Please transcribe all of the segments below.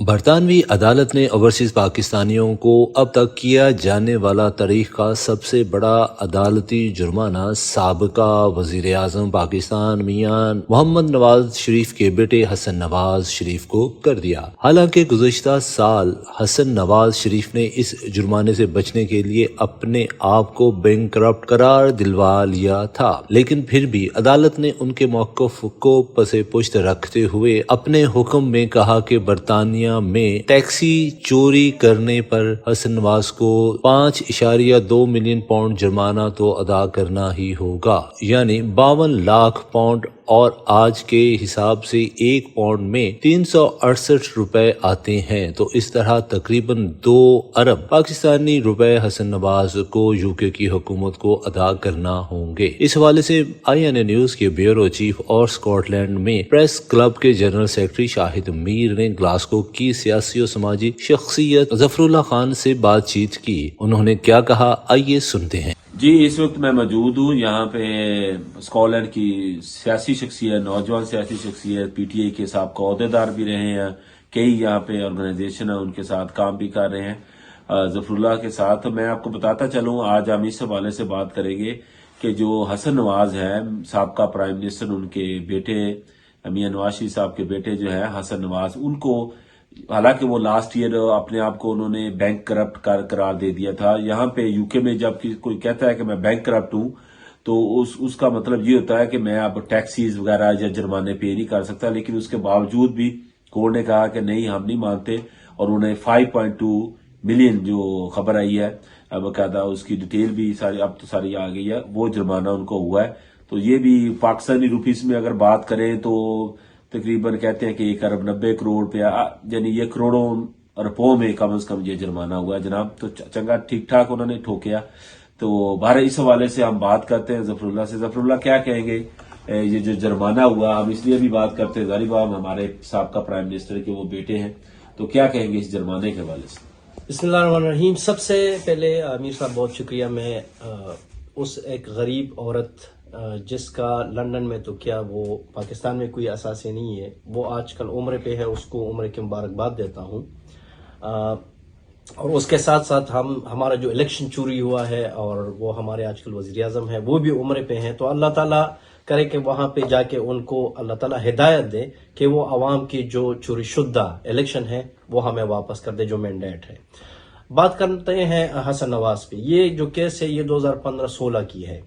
برطانوی عدالت نے اوورسیز پاکستانیوں کو اب تک کیا جانے والا تاریخ کا سب سے بڑا عدالتی جرمانہ سابقہ وزیر اعظم پاکستان میاں محمد نواز شریف کے بیٹے حسن نواز شریف کو کر دیا۔ حالانکہ گزشتہ سال حسن نواز شریف نے اس جرمانے سے بچنے کے لیے اپنے آپ کو بینکرپٹ قرار دلوا لیا تھا، لیکن پھر بھی عدالت نے ان کے موقف کو پس پشت رکھتے ہوئے اپنے حکم میں کہا کہ برطانیہ میں ٹیکسی چوری کرنے پر حسن نواز کو 5.2 ملین پاؤنڈ جرمانہ تو ادا کرنا ہی ہوگا، یعنی 52 لاکھ پاؤنڈ، اور آج کے حساب سے ایک پاؤنڈ میں 368 روپے آتے ہیں، تو اس طرح تقریباً 2 ارب پاکستانی روپے حسن نواز کو UK کی حکومت کو ادا کرنا ہوں گے۔ اس حوالے سے INA نیوز کے بیورو چیف اور اسکاٹ لینڈ میں پریس کلب کے جنرل سیکرٹری شاہد میر نے گلاسگو کی سیاسی و سماجی شخصیت ظفر اللہ خان سے بات چیت کی۔ انہوں نے کیا کہا، آئیے سنتے ہیں۔ جی، اس وقت میں موجود ہوں یہاں پہ اسکاٹ لینڈ کی سیاسی شخصیت، نوجوان سیاسی شخصیت، PTI کے سابقہ عہدیدار بھی رہے ہیں، کئی یہاں پہ آرگنائزیشن ہیں ان کے ساتھ کام بھی کر رہے ہیں ظفر اللہ کے ساتھ۔ میں آپ کو بتاتا چلوں، آج ہم اس حوالے سے بات کریں گے کہ جو حسن نواز ہے، سابقہ پرائم منسٹر، ان کے بیٹے میاں نواز شریف صاحب کے بیٹے جو ہے حسن نواز، ان کو حالانکہ وہ لاسٹ ایئر اپنے آپ کو انہوں نے بینک کرپٹ قرار دے دیا تھا۔ یہاں پہ UK میں جب کوئی کہتا ہے کہ میں بینک کرپٹ ہوں تو اس کا مطلب یہ ہوتا ہے کہ میں اب ٹیکسیز وغیرہ یا جرمانے پے نہیں کر سکتا، لیکن اس کے باوجود بھی کورٹ نے کہا کہ نہیں، ہم نہیں مانتے، اور انہیں 5.2 ملین جو خبر آئی ہے باقاعدہ اس کی ڈیٹیل بھی اب تو ساری آ گئی ہے، وہ جرمانہ ان کو ہوا ہے۔ تو یہ بھی پاکستانی روپیز میں اگر بات کریں تو تقریباً کہتے ہیں کہ 1.90 روپیہ، یعنی یہ کروڑوں روپوں میں کم از کم یہ جرمانہ ہوا ہے جناب۔ تو چنگا ٹھیک ٹھاک انہوں نے ٹھوکیا۔ تو بہر اس حوالے سے ہم بات کرتے ہیں ظفر اللہ سے۔ ظفر اللہ کیا کہیں گے یہ جو جرمانہ ہوا؟ ہم اس لیے بھی بات کرتے ہیں، ظاہر بات ہمارے سابقہ پرائم منسٹر کے وہ بیٹے ہیں، تو کیا کہیں گے اس جرمانے کے حوالے سے؟ بسم اللہ الرحمن الرحیم۔ سب سے پہلے امیر صاحب بہت شکریہ۔ میں اس ایک غریب عورت جس کا لندن میں تو کیا وہ پاکستان میں کوئی اثاثے نہیں ہے، وہ آج کل عمرے پہ ہے، اس کو عمرے کی مبارکباد دیتا ہوں۔ اور اس کے ساتھ ساتھ ہمارا جو الیکشن چوری ہوا ہے اور وہ ہمارے آج کل وزیر اعظم ہیں وہ بھی عمرے پہ ہیں، تو اللہ تعالیٰ کرے کہ وہاں پہ جا کے ان کو اللہ تعالیٰ ہدایت دے کہ وہ عوام کی جو چوری شدہ الیکشن ہے وہ ہمیں واپس کر دے، جو مینڈیٹ ہے۔ بات کرتے ہیں حسن نواز پہ۔ یہ جو کیس ہے یہ 2015-16 کی ہے،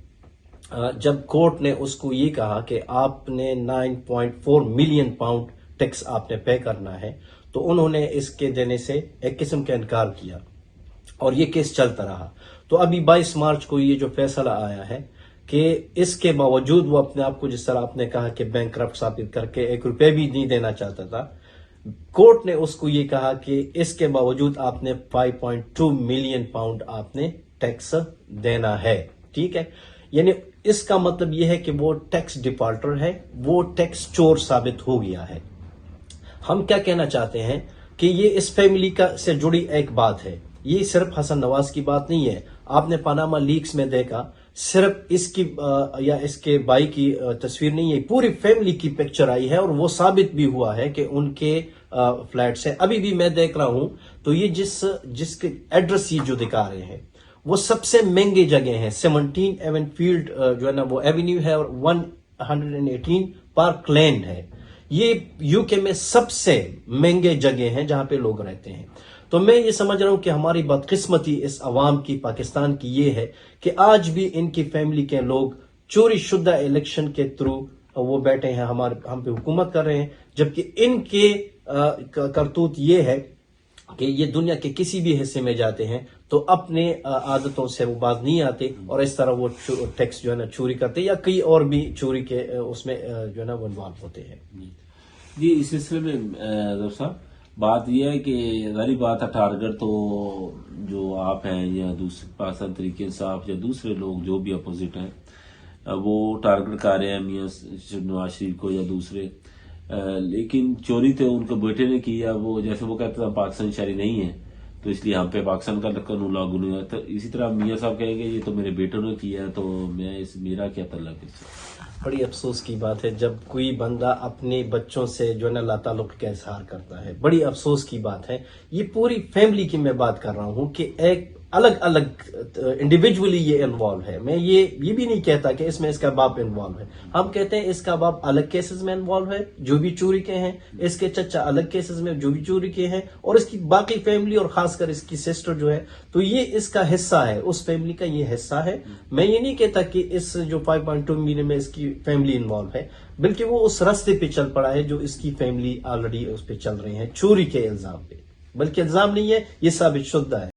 جب کورٹ نے اس کو یہ کہا کہ آپ نے 9.4 ملین پاؤنڈ ٹیکس آپ نے پے کرنا ہے، تو انہوں نے اس کے دینے سے ایک قسم کا انکار کیا اور یہ کیس چلتا رہا۔ تو ابھی 22 مارچ کو یہ جو فیصلہ آیا ہے کہ اس کے باوجود وہ اپنے آپ کو، جس طرح آپ نے کہا کہ بینک کرپٹ ثابت کر کے 1 روپے بھی نہیں دینا چاہتا تھا، کورٹ نے اس کو یہ کہا کہ اس کے باوجود آپ نے 5.2 ملین پاؤنڈ آپ نے ٹیکس دینا ہے، ٹھیک ہے؟ یعنی اس کا مطلب یہ ہے کہ وہ ٹیکس ڈیفالٹر ہے، وہ ٹیکس چور ثابت ہو گیا ہے۔ ہم کیا کہنا چاہتے ہیں کہ یہ اس فیملی کا سے جڑی ایک بات ہے، یہ صرف حسن نواز کی بات نہیں ہے۔ آپ نے پاناما لیکس میں دیکھا، صرف اس کی یا اس کے بھائی کی تصویر نہیں ہے، پوری فیملی کی پکچر آئی ہے، اور وہ ثابت بھی ہوا ہے کہ ان کے فلیٹ سے ابھی بھی میں دیکھ رہا ہوں تو یہ جس کے ایڈریس یہ جو دکھا رہے ہیں وہ سب سے مہنگی جگہ ہیں۔ 17 ایون فیلڈ جو ہے نا وہ ایونیو ہے، اور 118 پارک لین ہے۔ یہ UK میں سب سے مہنگے جگہ ہیں جہاں پہ لوگ رہتے ہیں۔ تو میں یہ سمجھ رہا ہوں کہ ہماری بدقسمتی اس عوام کی، پاکستان کی، یہ ہے کہ آج بھی ان کی فیملی کے لوگ چوری شدہ الیکشن کے تھرو وہ بیٹھے ہیں، ہم پہ حکومت کر رہے ہیں، جبکہ ان کے کرتوت یہ ہے کہ یہ دنیا کے کسی بھی حصے میں جاتے ہیں تو اپنے عادتوں سے وہ باز نہیں آتے، اور اس طرح وہ ٹیکس جو ہے نا چوری کرتے، یا کئی اور بھی چوری کے اس میں جو ہے نا وہ انوالو ہوتے ہیں۔ جی، اس سلسلے میں ظفر صاحب بات یہ ہے کہ ظاہری بات ہے، ٹارگٹ تو جو آپ ہیں یا دوسرے پاکستان تحریک انصاف یا دوسرے لوگ جو بھی اپوزٹ ہیں وہ ٹارگٹ کر رہے ہیں میاں نواز شریف کو یا دوسرے، لیکن چوری تو ان کے بیٹے نے کی ہے۔ وہ جیسے وہ کہتے ہیں پاکستانی شہری نہیں ہیں، تو اس لیے ہم پہ پاکستان کا قانون لاگو نہیں ہوا. تو اسی طرح میاں صاحب کہیں گے یہ تو میرے بیٹوں نے کیا تو میرا کیا تعلق ہے اس سے. بڑی افسوس کی بات ہے جب کوئی بندہ اپنے بچوں سے جو ہے نا لا تعلق کا اظہار کرتا ہے. بڑی افسوس کی بات ہے. یہ پوری فیملی کی میں بات کر رہا ہوں کہ ایک الگ الگ انڈیویجولی یہ انوالو ہے. میں یہ بھی نہیں کہتا کہ اس میں اس کا باپ انوالو ہے. ہم کہتے ہیں اس کا باپ الگ کیسز میں انوالو ہے جو بھی چوری کے ہیں, اس کے چچا الگ کیسز میں جو بھی چوری کے ہیں, اور اس کی باقی فیملی اور خاص کر اس کی سسٹر جو ہے تو یہ اس کا حصہ ہے, اس فیملی کا یہ حصہ ہے. میں یہ نہیں کہتا کہ اس جو 5.2 ملین میں اس کی فیملی انوالو ہے, بلکہ وہ اس راستے پہ چل پڑا ہے جو اس کی فیملی آلریڈی اس پہ چل رہی ہے چوری کے الزام پہ. بلکہ الزام نہیں ہے, یہ ثابت شدہ ہے.